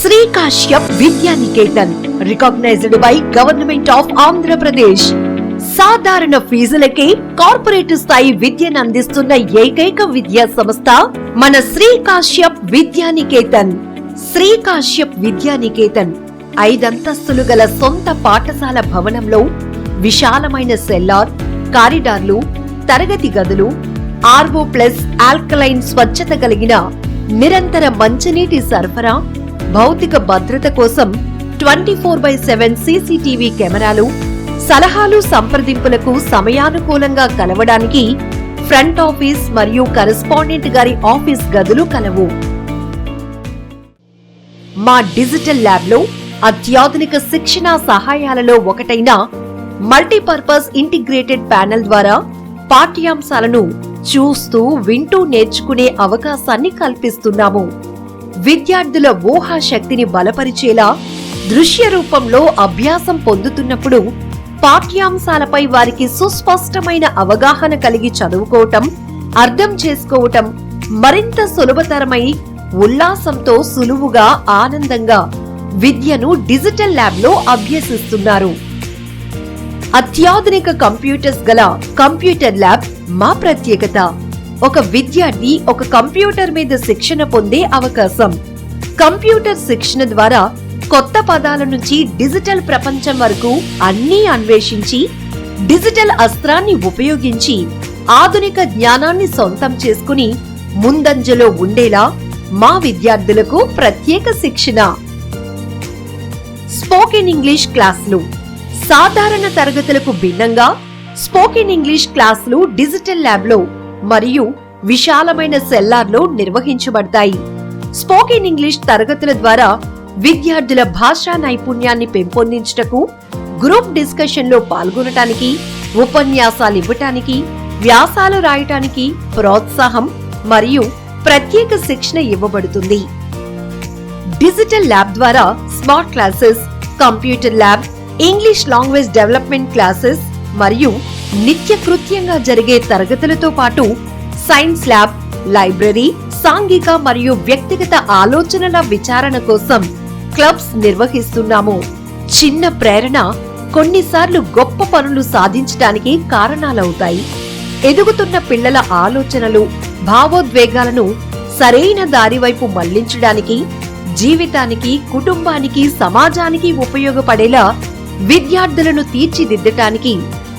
Shri Kashyap Vidyaniketan recognised by government of Andhra Pradesh. సాధారణ ఫీజులకే corporate స్థాయి విద్యను అందిస్తున్న ఏకైక విద్యా సంస్థ మన శ్రీ కాశ్యప్ విద్యానికేతన్. శ్రీ కాశ్యప్ విద్యానికేతన్ 5 అంతస్తులు గల సొంత పాఠశాల భవనంలో విశాలమైన సెల్లార్, కారిడార్లు, తరగతి గదులు, ఆర్వో ప్లస్ ఆల్కలైన్ స్వచ్ఛత కలిగిన నిరంతర మంచినీటి సరఫరా, భౌతిక భద్రత కోసం 24/7 సీసీటీవీ కెమెరాలు, సలహాలు సంప్రదింపులకు సమయానుకూలంగా కలవడానికి ఫ్రంట్ ఆఫీస్ మరియు కరెస్పాండెంట్ గారి ఆఫీస్ గదులు కలవు. మా డిజిటల్ ల్యాబ్ లో అత్యాధునిక శిక్షణా సహాయాలలో ఒకటైన మల్టీపర్పస్ ఇంటిగ్రేటెడ్ ప్యానెల్ ద్వారా పాఠ్యాంశాలను చూస్తూ వింటూ నేర్చుకునే అవకాశాన్ని కల్పిస్తున్నాము. విద్యార్థుల ఊహా శక్తిని బలపరిచేలా దృశ్య రూపంలో అభ్యాసం పొందుతున్నప్పుడు పాఠ్యాంశాలపై వారికి సుస్పష్టమైన అవగాహన కలిగి చదువుకోవటం, అర్థం చేసుకోవటం మరింత సులభతరమై ఉల్లాసంతో సులువుగా, ఆనందంగా విద్యను డిజిటల్ ల్యాబ్ లో అభ్యసిస్తున్నారు. అత్యాధునిక కంప్యూటర్స్ గల కంప్యూటర్ ల్యాబ్ మా ప్రత్యేకత. ఒక విద్యార్థి ఒక కంప్యూటర్ మీద శిక్షణ పొందే అవకాశం. కంప్యూటర్ శిక్షణ ద్వారా కొత్త పదాల నుంచి డిజిటల్ ప్రపంచం వరకు అన్నీ అన్వేషించి, డిజిటల్ అస్త్రాన్ని ఉపయోగించి ఆధునిక జ్ఞానాన్ని సొంతం చేసుకుని ముందంజలో ఉండేలా మా విద్యార్థులకు ప్రత్యేక శిక్షణ. స్పోకెన్ ఇంగ్లీష్ క్లాసులు. సాధారణ తరగతులకు భిన్నంగా స్పోకెన్ ఇంగ్లీష్ క్లాసులు డిజిటల్ ల్యాబ్ లో మరియు విశాలమైన సెల్లార్లో నిర్వహించబడతాయి. స్పోకెన్ ఇంగ్లీష్ తరగతుల ద్వారా విద్యార్థుల భాషా నైపుణ్యాన్ని పెంపొందించుటకు, గ్రూప్ డిస్కషన్ లో పాల్గొనటానికి, ఉపన్యాసాలు ఇవ్వటానికి, వ్యాసాలు రాయటానికి ప్రోత్సాహం మరియు ప్రత్యేక శిక్షణ ఇవ్వబడుతుంది. డిజిటల్ ల్యాబ్ ద్వారా smart classes, computer lab, English language development classes మరియు నిత్య కృత్యంగా జరిగే తరగతులతో పాటు సైన్స్ ల్యాబ్, లైబ్రరీ, సాంఘిక మరియు వ్యక్తిగత ఆలోచనల విచారణ కోసం క్లబ్స్ నిర్వహిస్తున్నాము. చిన్న ప్రేరణ కొన్నిసార్లు గొప్ప పనులు సాధించడానికి కారణాలవుతాయి. ఎదుగుతున్న పిల్లల ఆలోచనలు, భావోద్వేగాలను సరైన దారి వైపు మళ్లించడానికి, జీవితానికి, కుటుంబానికి, సమాజానికి ఉపయోగపడేలా విద్యార్థులను తీర్చిదిద్దటానికి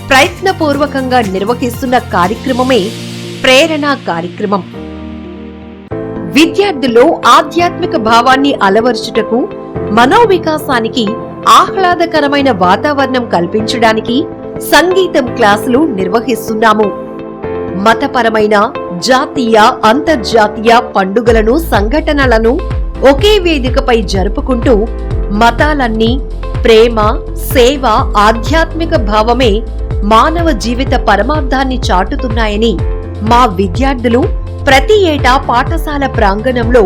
ప్రయత్నపూర్వకంగా నిర్వహిస్తున్న కార్యక్రమమే ప్రేరణ కార్యక్రమం. విద్యార్థుల్లో ఆధ్యాత్మిక భావాన్ని అలవర్చుటకు, మనోవికాసానికి ఆహ్లాదకరమైన వాతావరణం కల్పించడానికి సంగీతం క్లాసులు నిర్వహిస్తున్నాము. మతపరమైన, జాతీయ, అంతర్జాతీయ పండుగలను, సంఘటనలను ఒకే వేదికపై జరుపుకుంటూ మతాలన్నీ ప్రేమ, సేవ, ఆధ్యాత్మిక భావమే మానవ జీవిత పరమార్థాన్ని చాటుతున్నాయని మా విద్యార్థులు ప్రతి ఏటా పాఠశాల ప్రాంగణంలో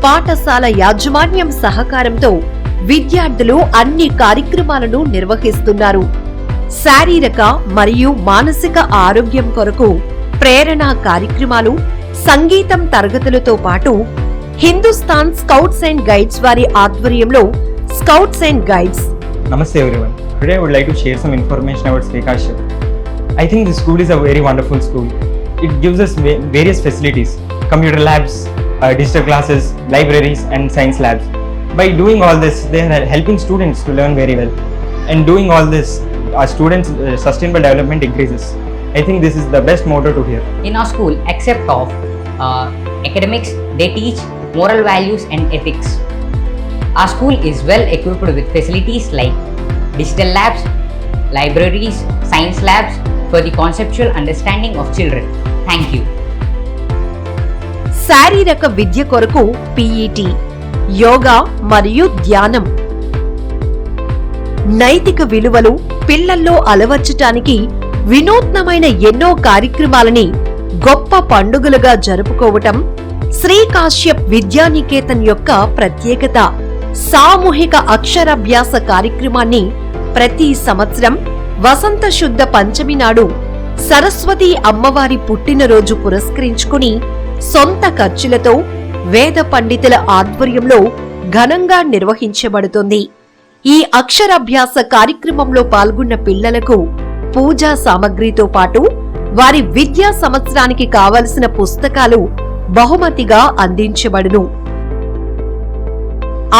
పాఠశాల యాజమాన్యం సహకారంతో విద్యార్థులు అన్ని కార్యక్రమాలను నిర్వహిస్తున్నారు. శారీరక మరియు మానసిక ఆరోగ్యం కొరకు ప్రేరణ కార్యక్రమాలు, సంగీతం తరగతులతో పాటు హిందుస్థాన్ స్కౌట్స్ అండ్ గైడ్స్ వారి ఆధ్వర్యంలో scouts and guides. Namaste everyone. Today I would like to share some information about Sri Kashyap. I think this school is a very wonderful school. It gives us various facilities, computer labs, digital classes, libraries and science labs. By doing all this, they are helping students to learn very well. And doing all this, our students' sustainable development increases. I think this is the best motto to hear. In our school, except of academics, they teach moral values and ethics. Our school is well equipped with facilities like digital labs, libraries, science labs for the conceptual understanding of children. Thank you. శారీరక విద్య కొరకు PET, yoga మరియు ధ్యానం. నైతిక విలువలు పిల్లల్లో అలవర్చటానికి వినూత్నమైన ఎన్నో కార్యక్రమాలని గొప్ప పండుగలుగా జరుపుకోవటం శ్రీ కాశ్యప్ విద్యానికేతన్ యొక్క ప్రత్యేకత. సామూహిక అక్షరాభ్యాస కార్యక్రమాన్ని ప్రతి సంవత్సరం వసంత శుద్ధ పంచమి నాడు సరస్వతి అమ్మవారి పుట్టినరోజు పురస్కరించుకుని సొంత ఖర్చులతో వేద పండితుల ఆధ్వర్యంలో ఘనంగా నిర్వహించబడుతుంది. ఈ అక్షరాభ్యాస కార్యక్రమంలో పాల్గొన్న పిల్లలకు పూజా సామగ్రితో పాటు వారి విద్యా సంవత్సరానికి కావలసిన పుస్తకాలు బహుమతిగా అందించబడును.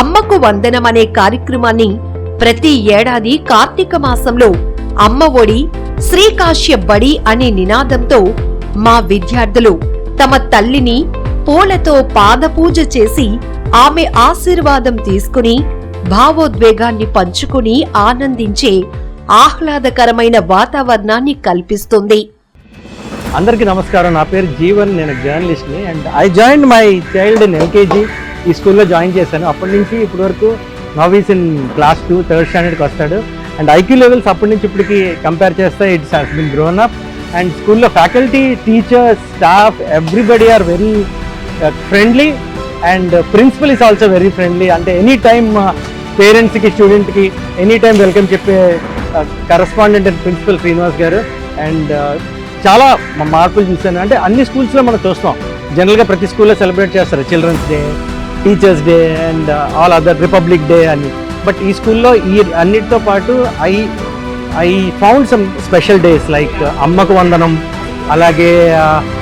అమ్మకు వందనం అనే కార్యక్రమాన్ని ప్రతి ఏడాది కార్తీక మాసంలో అమ్మ ఒడి శ్రీకాశ్య బడి అనే నినాదంతో మా విద్యార్థులు తమ తల్లిని పూలతో పాదపూజ చేసి ఆమె ఆశీర్వాదం తీసుకుని భావోద్వేగాన్ని పంచుకుని ఆనందించే ఆహ్లాదకరమైన వాతావరణాన్ని కల్పిస్తుంది. అందరికీ నమస్కారం. నా పేరు జీవన్, నేను జర్నలిస్ట్ని. And I join my child in LKG. ఈ స్కూల్లో జాయిన్ చేశాను. అప్పటి నుంచి ఇప్పటి వరకు నౌ ఇన్ క్లాస్ 2 థర్డ్ స్టాండర్డ్కి వస్తాడు. అండ్ ఐక్యూ లెవెల్స్ అప్పటి నుంచి ఇప్పటికి కంపేర్ చేస్తే it's has been grown up. And స్కూల్లో faculty, teachers, staff, everybody are very friendly. And principal is also very friendly. అంటే ఎనీ టైమ్ పేరెంట్స్కి, స్టూడెంట్కి ఎనీ టైం వెల్కమ్ చెప్పే correspondent and principal Srinivas garu. And చాలా మార్పులు చూశాను. అంటే అన్ని స్కూల్స్లో మనం చూస్తాం, జనరల్గా ప్రతి స్కూల్లో సెలబ్రేట్ చేస్తారు Children's Day, Teachers' Day and all other Republic Day అని. బట్ ఈ స్కూల్లో ఈ అన్నిటితో పాటు I found some special days like అమ్మకు వందనం, అలాగే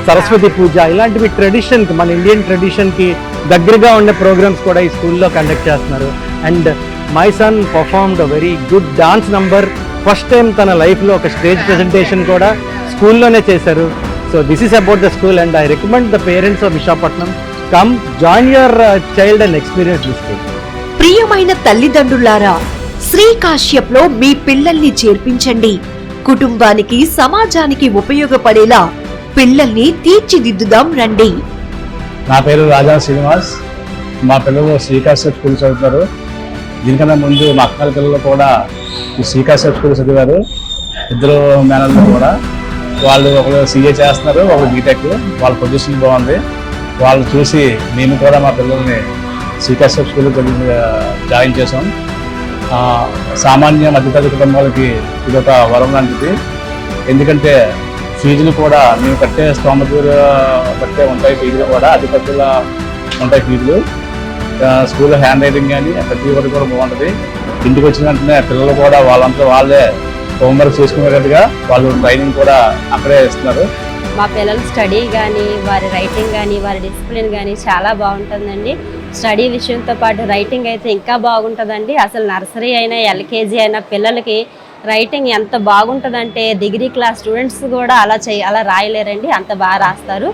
సరస్వతి పూజ, ఇలాంటివి ట్రెడిషన్కి, మన ఇండియన్ ట్రెడిషన్కి దగ్గరగా ఉండే ప్రోగ్రామ్స్ కూడా ఈ స్కూల్లో కండక్ట్ చేస్తున్నారు. And my son performed a very good dance number. First time తన లైఫ్లో ఒక స్టేజ్ ప్రెజెంటేషన్ కూడా స్కూల్లోనే చేశారు. So this is about the school and I recommend the parents of Visakhapatnam, come join your child and experience this school. ప్రియమైన తల్లిదండ్రులారా, శ్రీకాశ్యప్లో మీ పిల్లల్ని చేర్పించండి. కుటుంబానికి, సమాజానికి ఉపయోగపడేలా పిల్లల్ని తీర్చిదిద్దుదాం రండి. నా పేరు రాజా శ్రీనివాస్. మా పిల్లలు శ్రీకాశ్యప్ స్కూల్ చదువుతారు. దీనికన్నా ముందు మా అక్కల పిల్లలు కూడా ఈ శ్రీకాశ్యప్ స్కూల్ చదివారు. ఇద్దరు మేనల్లో కూడా. వాళ్ళు ఒకరు సీఏ చేస్తున్నారు, ఒకరు బీటెక్. వాళ్ళ పొజిషన్ బాగుంది. వాళ్ళు చూసి మేము కూడా మా పిల్లల్ని శ్రీకాశ్యప్ స్కూల్ జాయిన్ చేసాం. సామాన్య మధ్యతరగతి కుటుంబాలకి ఇదొక వరం లాంటిది. ఎందుకంటే ఫీజులు కూడా మేము కట్టే స్తోమత బట్టే ఉంటాయి. ఫీజులు కూడా అధిపతుల ఉంటాయి ఫీజులు. స్కూల్లో హ్యాండ్ రైటింగ్ కానీ ప్రతి ఒక్కటి కూడా బాగుంటుంది. ఇంటికి వచ్చిన వెంటనే పిల్లలు కూడా వాళ్ళంతా వాళ్ళే హోంవర్క్ చేసుకునేటట్టుగా వాళ్ళు ట్రైనింగ్ కూడా అక్కడే ఇస్తున్నారు. మా పిల్లల స్టడీ కానీ, వారి రైటింగ్ కానీ, వారి డిసిప్లిన్ కానీ చాలా బాగుంటుందండి. స్టడీ విషయంతో పాటు రైటింగ్ అయితే ఇంకా బాగుంటుందండి. అసలు నర్సరీ అయినా, ఎల్కేజీ అయినా పిల్లలకి రైటింగ్ ఎంత బాగుంటుందంటే డిగ్రీ క్లాస్ స్టూడెంట్స్ కూడా అలా రాయలేరండి, అంత బాగా రాస్తారు.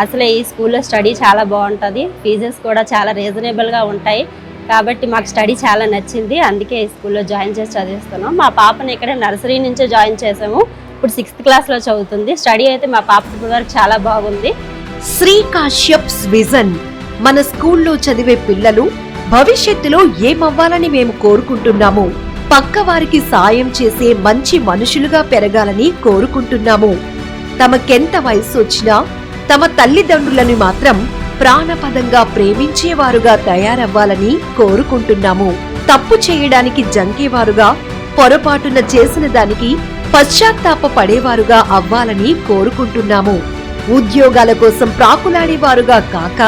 అసలు ఈ స్కూల్లో స్టడీ చాలా బాగుంటుంది. ఫీజెస్ కూడా చాలా రీజనబుల్గా ఉంటాయి. కాబట్టి మాకు స్టడీ చాలా నచ్చింది. అందుకే ఈ స్కూల్లో జాయిన్ చేసి చదివిస్తున్నాం. మా పాపని ఇక్కడ నర్సరీ నుంచే జాయిన్ చేసాము. ఇప్పుడు 6th క్లాస్లో చదువుతుంది. స్టడీ అయితే మా పాప వరకు చాలా బాగుంది. శ్రీకాశ్యప్స్ విజన్, మన స్కూల్లో చదివే పిల్లలు భవిష్యత్తులో ఏమవ్వాలని మేము కోరుకుంటున్నాము. పక్క వారికి సాయం చేసే మంచి మనుషులుగా పెరగాలని కోరుకుంటున్నాము. తమకెంత వయసు వచ్చినా తమ తల్లిదండ్రులను మాత్రం ప్రాణపదంగా ప్రేమించేవారుగా తయారవ్వాలని కోరుకుంటున్నాము. తప్పు చేయడానికి జంకేవారుగా, పొరపాటున చేసిన దానికి పశ్చాత్తాప పడేవారుగా అవ్వాలని కోరుకుంటున్నాము. ఉద్యోగాల కోసం ప్రాకులాడేవారుగా కాక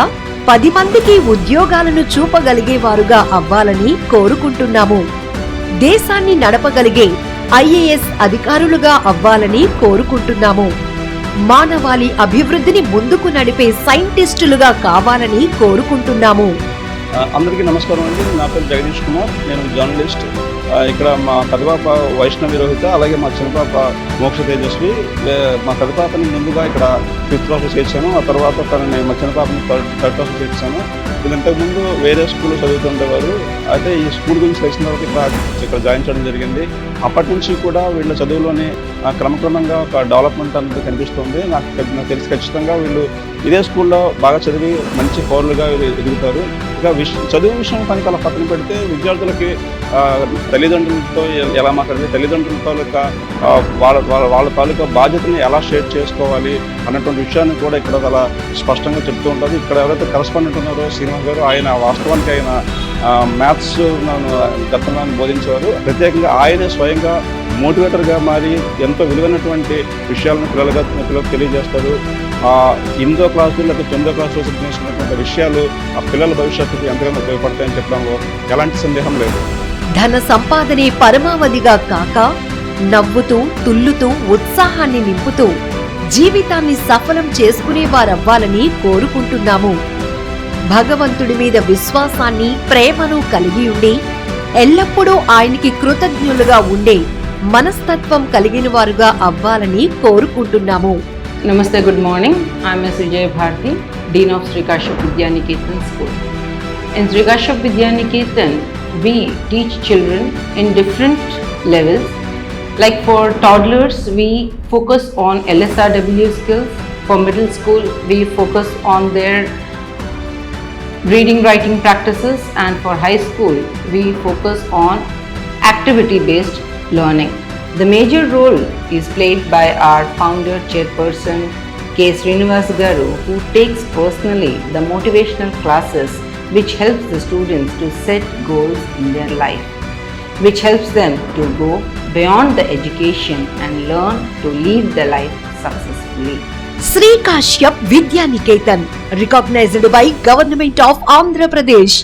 10 మందికి ఉద్యోగాలను చూపగలిగేవారుగా అవ్వాలని కోరుకుంటున్నాము. దేశాన్ని నడపగలిగే ఐఏఎస్ అధికారులుగా అవ్వాలని కోరుకుంటున్నాము. మానవాళి అభివృద్ధిని ముందుకు నడిపే సైంటిస్టులుగా కావాలని కోరుకుంటున్నాము. అందరికీ నమస్కారం అండి. నా పేరు జగదీష్ కుమార్, నేను జర్నలిస్ట్. ఇక్కడ మా పెద్దపాప వైష్ణవి రోహిత, అలాగే మా చిన్నపాప మోక్ష తేజస్వి. మా పెద్దపాపని ముందుగా ఇక్కడ 5th క్లాస్లో చేర్చాను. ఆ తర్వాత తనని మా చిన్నపాపని 3rd క్లాస్లో చేర్చాను. వీళ్ళు ఇంతకుముందు వేరే స్కూల్లో చదువుతుండేవారు. అయితే ఈ స్కూల్ గురించి తెలిసిన తర్వాత ఇక్కడ జాయిన్ చేయడం జరిగింది. అప్పటి నుంచి కూడా వీళ్ళ చదువులోనే క్రమక్రమంగా ఒక డెవలప్మెంట్ అనేది కనిపిస్తుంది. నాకు తెలిసి ఖచ్చితంగా వీళ్ళు ఇదే స్కూల్లో బాగా చదివి మంచి పౌరులుగా ఎదుగుతారు. ఇక చదువు విషయం కనుక అలా పక్కన పెడితే విద్యార్థులకి తల్లిదండ్రులతో ఎలా మాట్లాడాలి, తల్లిదండ్రుల తాలూకా వాళ్ళ తాలూకా బాధ్యతని ఎలా షేర్ చేసుకోవాలి అన్నటువంటి విషయాన్ని కూడా ఇక్కడ చాలా స్పష్టంగా చెప్తూ ఉంటుంది. ఇక్కడ ఎవరైతే కరస్పాండెంట్ ఉన్నారో శ్రీనివాస్ గారు, ఆయన వాస్తవానికి ఆయన మ్యాథ్స్ గతంలో బోధించేవారు. ప్రత్యేకంగా ఆయనే స్వయంగా మోటివేటర్గా మారి ఎంతో విలువైనటువంటి విషయాలను పిల్లలకు తెలియజేస్తారు. ఎనిమిదో క్లాసు లేదా 9వ క్లాసులో నేర్చుకున్నటువంటి విషయాలు ఆ పిల్లల భవిష్యత్తుకు ఎంతగానో ఉపయోగపడతాయని చెప్పడంలో ఎలాంటి సందేహం లేదు. ధన సంపాదనే పరమావధిగా కాక నవ్వుతూ తుల్లుతూ ఉత్సాహాన్ని నింపుతూ జీవితాన్ని సఫలం చేసుకునే వారవ్వాలని కోరుకుంటున్నాము. భగవంతుడి మీద విశ్వాసాన్ని ప్రేమను కలిగి ఉండి ఎల్లప్పుడూ ఆయనకి కృతజ్ఞులుగా ఉండే మనస్తత్వం కలిగిన వారుగా అవ్వాలని కోరుకుంటున్నాము. Namaste, good morning. I am Ms. Vijay Bharti, Dean of Sri Kashyap Vidya Niketan School. In Sri Kashyap Vidya Niketan, we teach children in different levels. Like for toddlers, we focus on LSRW skills. For middle school, we focus on their reading, writing practices. And for high school, we focus on activity-based learning. The major role is played by our founder chairperson K. Srinivas Garu, who takes personally the motivational classes which helps the students to set goals in their life, which helps them to go beyond the education and learn to live the life successfully. Sri Kashyap Vidya Niketan, recognized by Government of Andhra Pradesh.